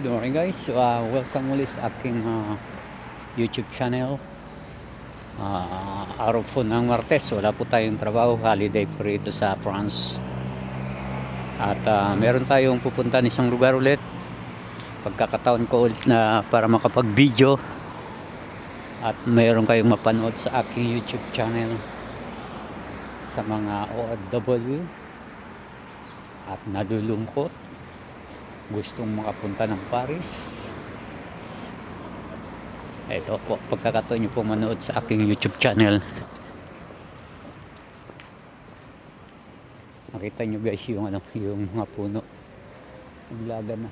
Good morning guys, welcome ulit sa aking YouTube channel. Araw po ng Martes, wala po tayong trabaho, holiday po rito sa France. At meron tayong pupuntahan isang lugar ulit. Pagkakataon ko ulit na para makapag-video at meron kayong mapanood sa aking YouTube channel sa mga OFW at nadulungkot, gustong makapunta ng Paris. Ito po, pagkakataon nyo po manood sa aking YouTube channel. Nakita nyo guys yung mga puno, naglaga na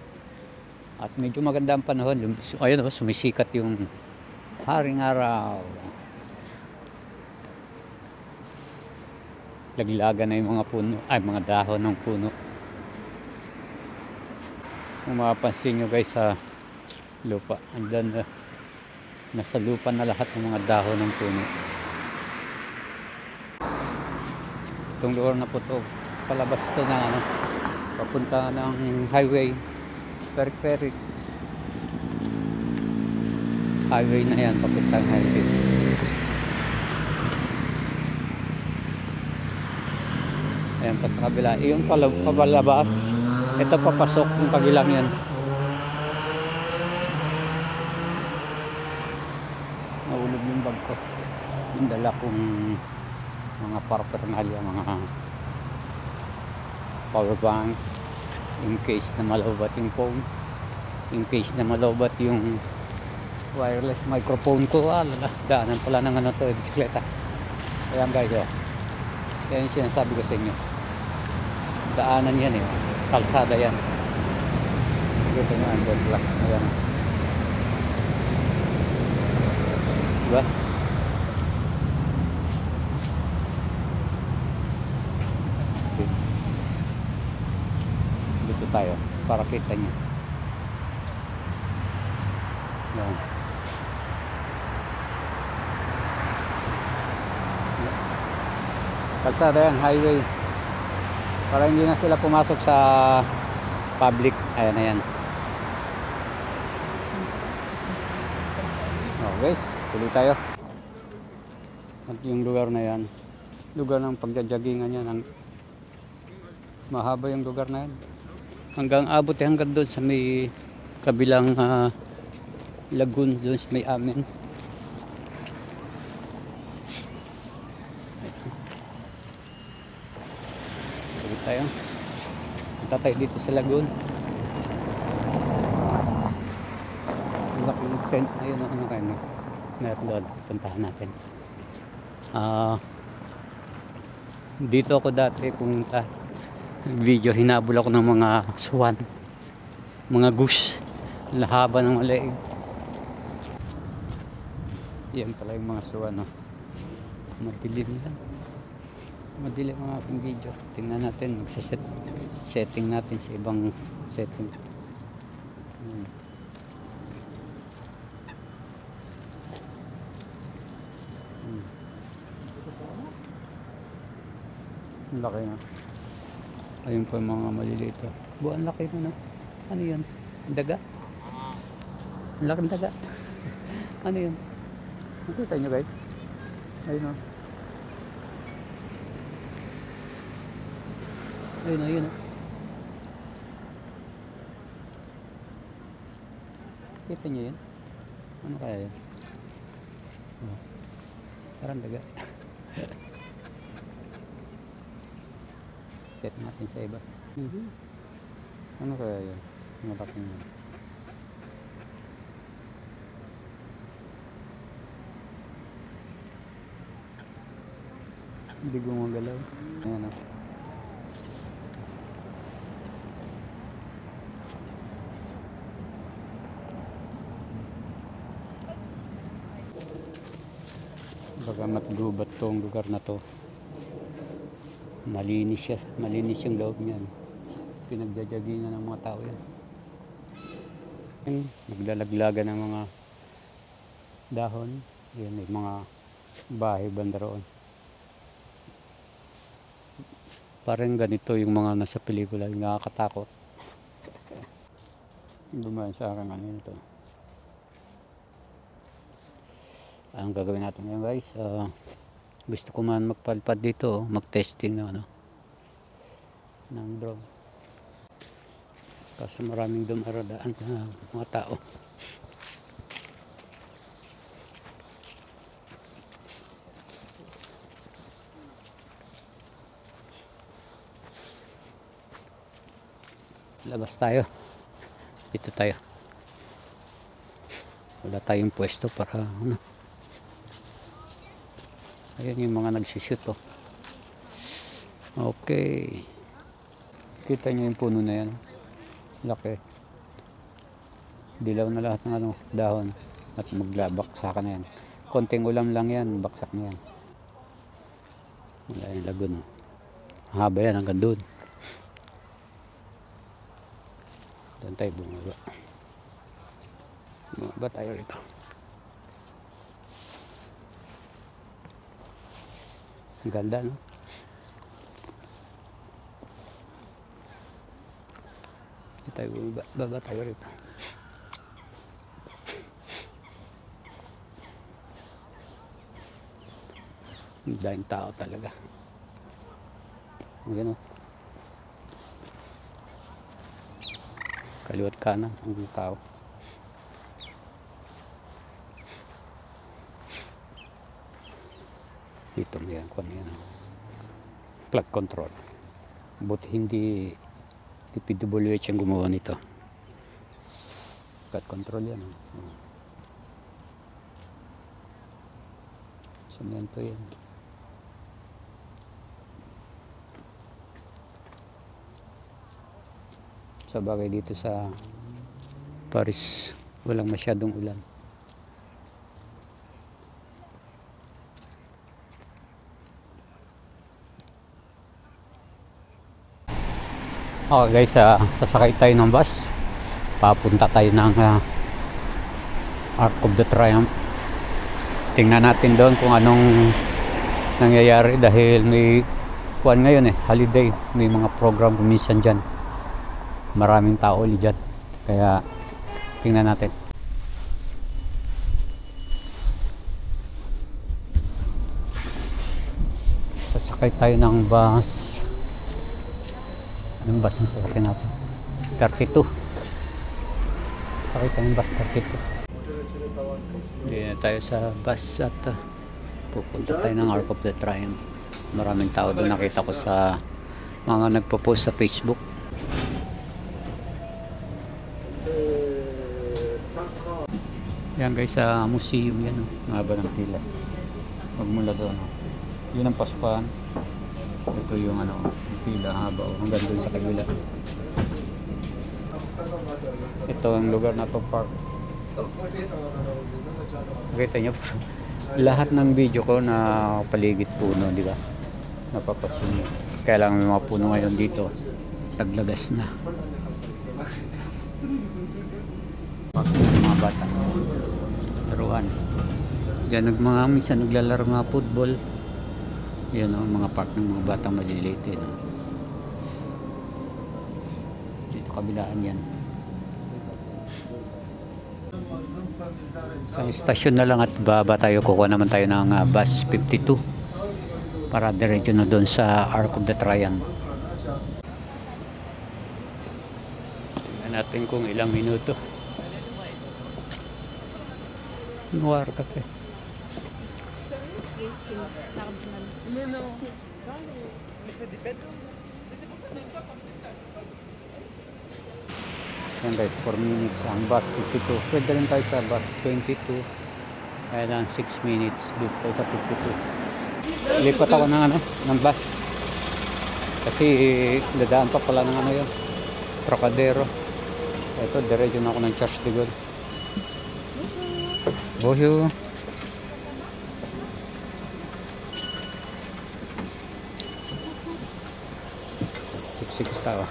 at medyo maganda ang panahon. Ayun, sumisikat yung haring araw, naglaga na yung mga puno, mga dahon ng puno. Kung mapapansin nyo guys sa lupa, andan nasa lupa na lahat ng mga dahon ng puno. Itong lugar na po to, palabas to na papunta ng highway, Periphery highway na yan, papunta ng highway. Ayan pa sa kabila, yung palabas, ito papasok yung kabilang yan. Nahulog yung bag ko, yung dala kong mga paraphernalia, mga power bank, in case na malobat yung phone, in case na malobat yung wireless microphone ko. Daanan pala ng to, bisikleta. Ayan guys, yan yung sinasabi ko sa inyo, daanan yan kalsada yan. Ito nga, andun lang. Ayan, diba? Dito tayo para kita nyo. Ayan. Kalsada yan, highway, para hindi na sila pumasok sa public. Ayan na yan. Guys, tuloy tayo. At yung lugar na yan, lugar ng pagja-joggingan yan, mahaba yung lugar na yan, hanggang abot hanggang doon sa may kabilang lagoon, doon sa may amin. Tuloy tayo. Punta tayo dito sa lagoon. Laking tent. Ayun, kayo meron doon, puntahan natin. Dito ako dati pumunta, video, hinabol ako ng mga swan, mga goose, lahaba ng maliig. Yan pala yung mga swan, madilim lang, madilim ang aking video. Tingnan natin, setting natin sa ibang setting. Ang laki na. Ayun po yung mga maliliit. Buwan laki na. Ano yan? Daga? Ang laking daga. Ano yan? Nakita nyo guys? Ayun o. Ayun o. Kita nyo yan? Ano kaya yan? Parang daga. Set natin sa iba. Ano kaya yun? Malaking yun. Hindi gumagalaw. Ayan . Baga matgubat tong lugar na to. Malinis siya, malinis yung loob niyan. Pinagjajagingan ng mga tao yan. Naglalaglaga ng mga dahon. Yan, may mga bahay banda roon. Parang ganito yung mga nasa pelikula, yung nakakatakot. Dumaan sa akin ano ito. Anong gagawin natin ngayon guys? Gusto ko man magpalpad dito, mag-testing ng ano ng drone. Kasi maraming dumaradaan na mga tao. Labas tayo. Dito tayo. Wala tayong pwesto para ano. Ayan yung mga nagsishoot oh. Okay. Kita nyo yung puno na yan. Laki. Dilaw na lahat ng ano, dahon. At maglabaksakan na yan. Konting ulam lang yan, baksak na yan. Wala yung lagun oh. Haba yan hanggang doon. Doon tayo bumaba. Bumaba tayo rito. Ang ganda no? Doon tayo bumaba. Baba tayo rito. Ang daming tao talaga. Ayan o. Kaliwat kanan ang tao. Dito may kung yan. Plug control. Buti hindi DPWH ang gumawa nito. Plug control yan. Semento yan. Sa bagay dito sa Paris walang masyadong ulan. Okay guys, sasakay tayo ng bus. Papunta tayo ng Arc of the Triumph. Tingnan natin doon kung anong nangyayari dahil may kuwan ngayon holiday. May mga program kuminsan dyan. Maraming tao ulit dyan. Kaya tingnan natin. Sasakay tayo ng bus. Anong bus ang sasakay natin? 32. Sakay tayo ng bus 32. Hindi na tayo sa bus at pupunta tayo ng Arc of the Triumph. Maraming tao doon, nakita ko sa mga nagpo-post sa Facebook. Yan guys, sa museum yan ang haba ng pila. Magmula doon yun ang pasukan. Ito yung ano, pila haba hanggang doon sa kabila. Ito ang lugar na to, park. Kita nyo lahat ng video ko na paligid puno, di ba? Napapasin nyo. Kaya lang may mga puno ngayon dito, taglagas na. Park ng mga bata. Laruan. Diyan minsan naglalaro mga football. Yan o, mga park ng mga batang maliliit eh, no? Dito kabilaan yan. Sa istasyon na lang at baba tayo, kukuha naman tayo ng bus 52 para diretso na doon sa Arc of the Triumph. Tingnan natin kung ilang minuto. Noir cafe. Yan guys, 4 minutes ang bus 52. Pwede rin tayo sa bus 22. Ayan, 6 minutes dito tayo sa 52. Lipat ako ng ng bus. Kasi dadaan pa pala ng ano yun, Trocadero. Ito, diretso na ako ng Charles de Gaulle. Bonjour. Siksik tayo.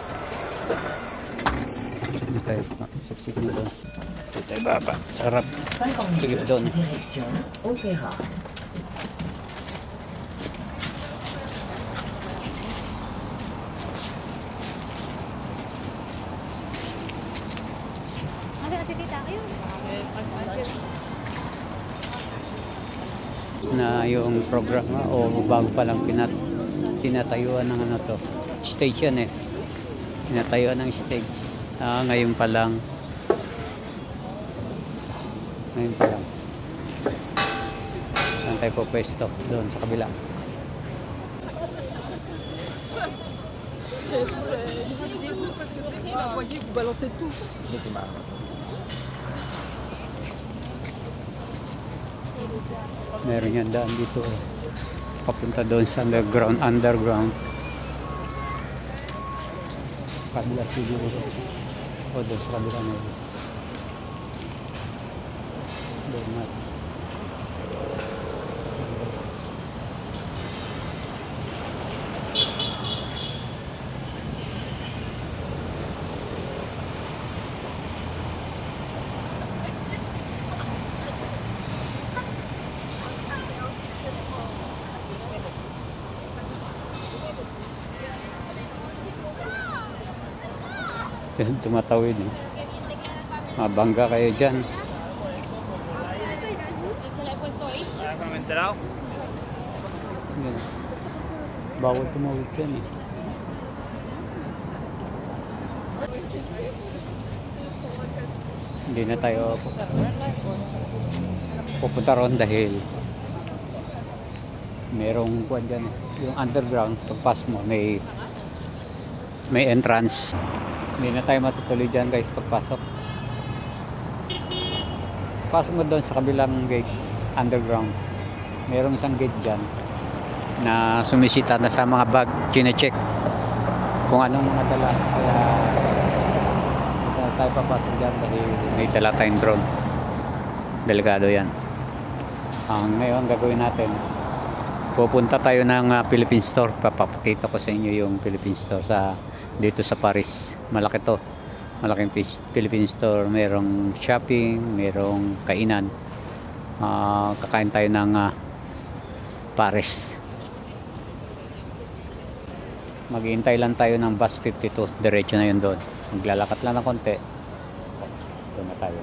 Dito tayo. Siksik dito. Dito tayo baba. Sarap. Silip doon. Na yung programa o bago pa lang tinatayuan ng ano to, stage yan eh, tinatayuan ng stage. Ngayon pa lang saan tayo po pwesto? Doon sa kabila. Meron yan daan dito papunta doon sa underground kabila siguro o doon sa kabila meron doon natin. Tumatawid eh. Mabangga kayo dyan. Bawal tumawid dyan eh. Hindi na tayo pupunta ron dahil merong kuwan dyan eh. Yung underground, pagpas mo may entrance. Hindi na tayo matutuloy dyan guys pagpasok. Pasok mo doon sa kabilang gate, underground. Merong isang gate dyan na sumisita na sa mga bag, chine-check kung anong mga dala. Kaya hindi na tayo papasok dyan dahil may dala tayong drone. Delikado yan. Ngayon gagawin natin, pupunta tayo ng Philippine Store. Papakita ko sa inyo yung Philippine Store dito sa Paris. Malaki to, malaking Philippine Store. Merong shopping, merong kainan. Kakain tayo ng Paris. Maghihintay lang tayo ng bus 52, diretso na yun doon. Maglalakad lang ng konti, doon na tayo.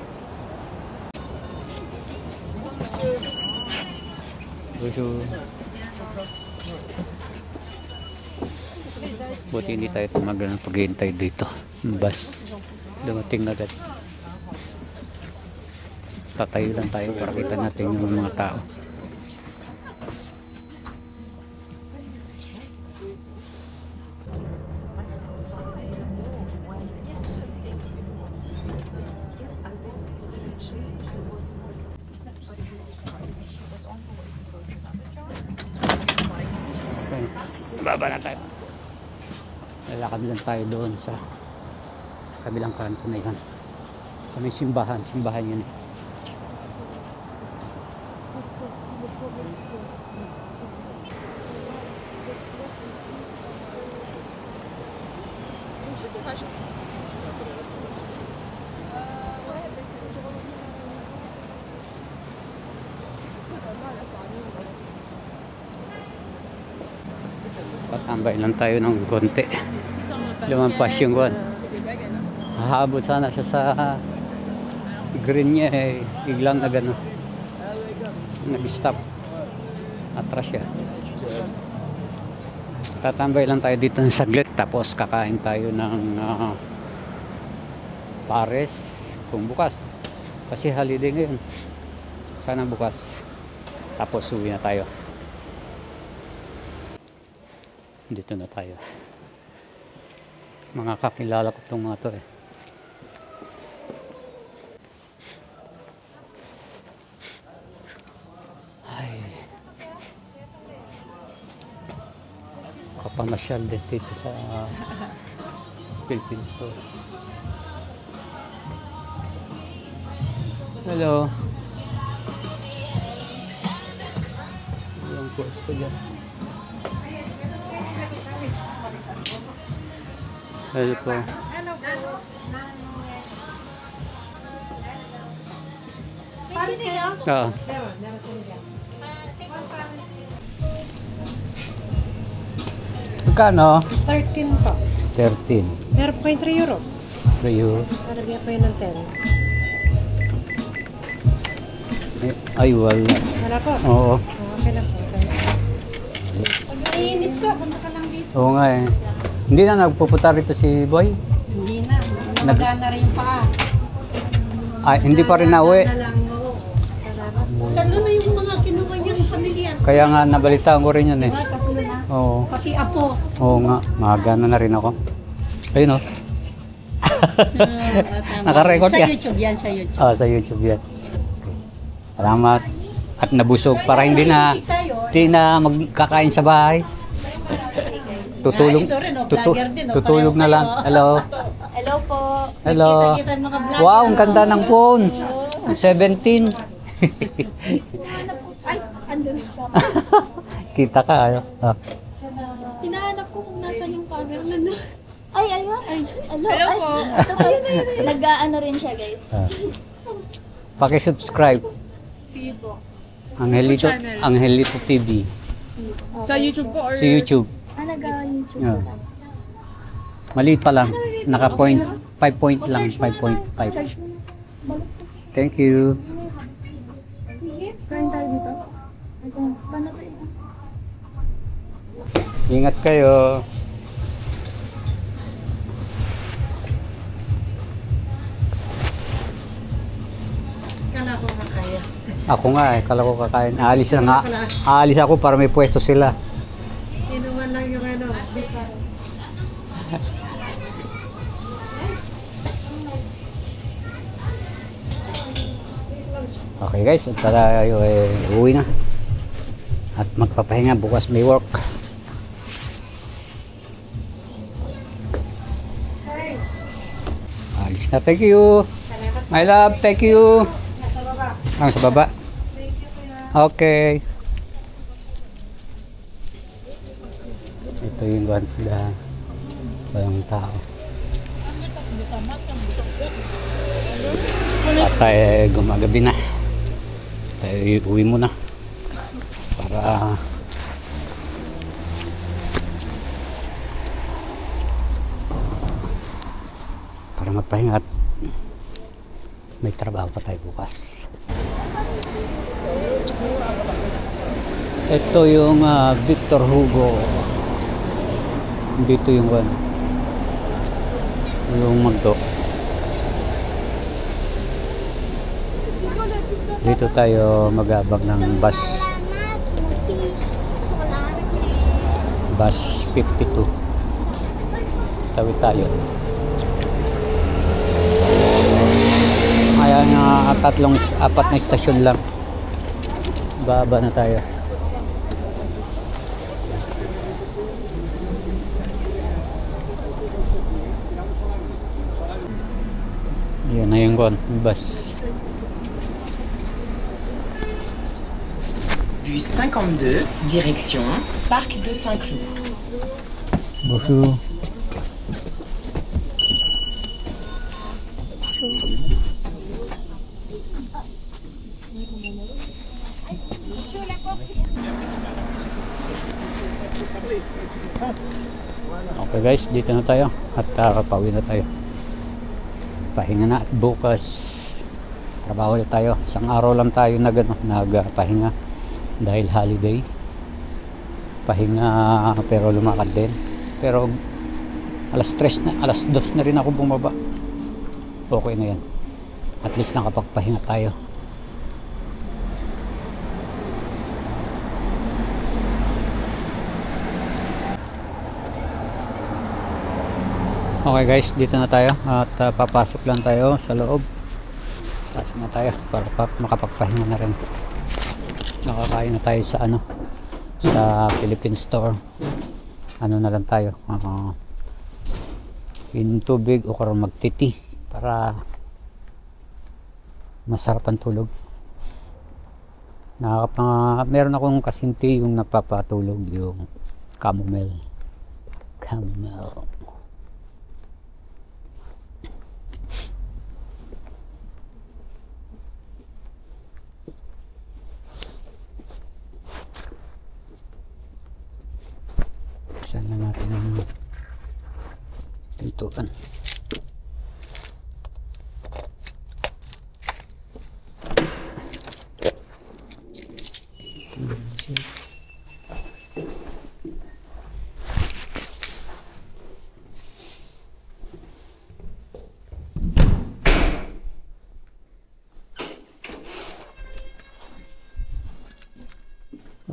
Buti hindi tayo tumagal ng paghihintay dito. Bus dumating agad. Tatayo lang tayo para kita natin yung mga tao. Okay. Baba na tayo. Lalakad lang tayo doon sa kabilang kanto na yan. Sa may simbahan yun eh. Patambay lang tayo ng konti. Lumampas yung one. Hahabol sana siya sa green niya eh. Biglang na gano'n. Nag-stop. Atras siya. Tatambay lang tayo dito ng saglit. Tapos kakain tayo ng Pares. Kung bukas. Kasi holiday ngayon. Sana bukas. Tapos uwi na tayo. Dito na tayo. Mga kakilala ko itong mga to eh. Ay. Kapamasyal din dito sa Philippine Store. Hello. Yung pwesto dyan. Hello po. Oo. Magkano? 13 po. 13. Meron po kayong 3 euro. 3 euro. Para bigyan po yun ng 10. Ay, wala. Wala po. Oo. Okay lang po. Pag naiinit ka, punta ka lang dito. Oo nga eh. Hindi na nagpupunta rito si Boy? Hindi na. Namagana rin yung paa. Ay, hindi pa rin nauwi. Na lang, oo. Tatlo na yung mga kinuha niyang pamilya. Kaya nga, nabalitaan ko rin yun eh. Tatlo na. Oo. Pati apo. Oo nga, magana na rin ako. Ayun o. Naka-record Sa yan. YouTube yan, sa YouTube. Ah, sa YouTube yan. Salamat. At nabusog para hindi na magkakain sa bahay. Tutulog. Ito rin, oh, tutu- vlogger din, oh, tutulog na lang. pareho kayo. Hello. Hello po. Hello. Kita-kita yung mga vlogger. Wow, ang ganda ng phone. 17. Hinahanap ko. Ay, andun siya. Kita ka. Ah. Hinahanap ko kung nasan yung camera na. Ay, ayun. Ay, hello po. Nag-ano rin siya, guys. Ah. Paki-subscribe. Vivo. Angelito TV. Sa YouTube po or? Sa YouTube. Nag-YouTube. Yeah. Maliit pa lang. Naka 5 point lang. 5.5. Charge mo na. Balot po. Thank you. Sige. Kain tayo dito. Paano to Ingat kayo. Kala ko makaya. Ako nga eh, kala ko kakain. Aalis ako para may pwesto sila. Inuman lang yung ano. Okay guys, at tayo uwi na. At magpapahinga, bukas may work. Alis na, thank you. My love, thank you. Sa baba. Okay. Ito yung ganda. Walang tao. At tayo gumagabi na. Tayo uwi muna. Para magpahinga at may trabaho pa tayo bukas. Ito yung Victor Hugo. Dito yung magdo. Dito tayo magabag ng bus 52. Tawid tayo. Ayan nga, apat na istasyon lang. Baba na tayo. Yan na yung bus. Bus 52, direction Parc de Saint-Cloud. Bonjour. Okay guys, dito na tayo at pauwi na tayo. Pahinga na at bukas trabaho ulit tayo. Isang araw lang tayo nagpahinga dahil holiday. Pahinga pero lumakad din. Pero alas 3 na, alas 2 na rin ako bumaba. Okay na yan. At least nakapagpahinga tayo. Okay guys, dito na tayo at papasok lang tayo sa loob. Pasok na tayo para makapagpahinga na rin. Nakakain na tayo sa sa Philippine Store. Ano na lang tayo, in tubig o kaya magtiti para masarap ang tulog. Meron akong kasinti yung napapatulog, yung chamomile. Saan na natin ang pintuan.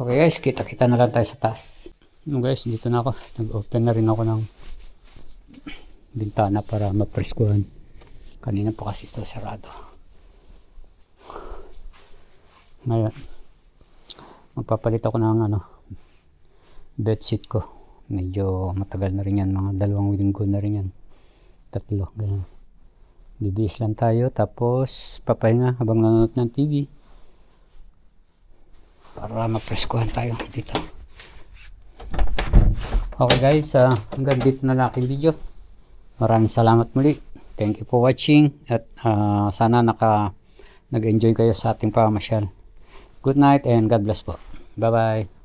Okay guys, kita-kita na lang tayo sa taas. Guys, dito na ako. Nag-open na rin ako ng bintana para mapreskuhan. Kanina pa kasi ito sarado. Ngayon, magpapalit ako ng bedsheet ko. Medyo matagal na rin yan. Mga 2 linggo na rin yan. 3, ganyan. Bibihis lang tayo. Tapos, papahinga habang nanonood ng TV. Para mapreskuhan tayo dito. Okay guys, hanggang dito na lang aking video. Maraming salamat muli. Thank you for watching. At sana nag-enjoy kayo sa ating pamasyal. Good night and God bless po. Bye bye.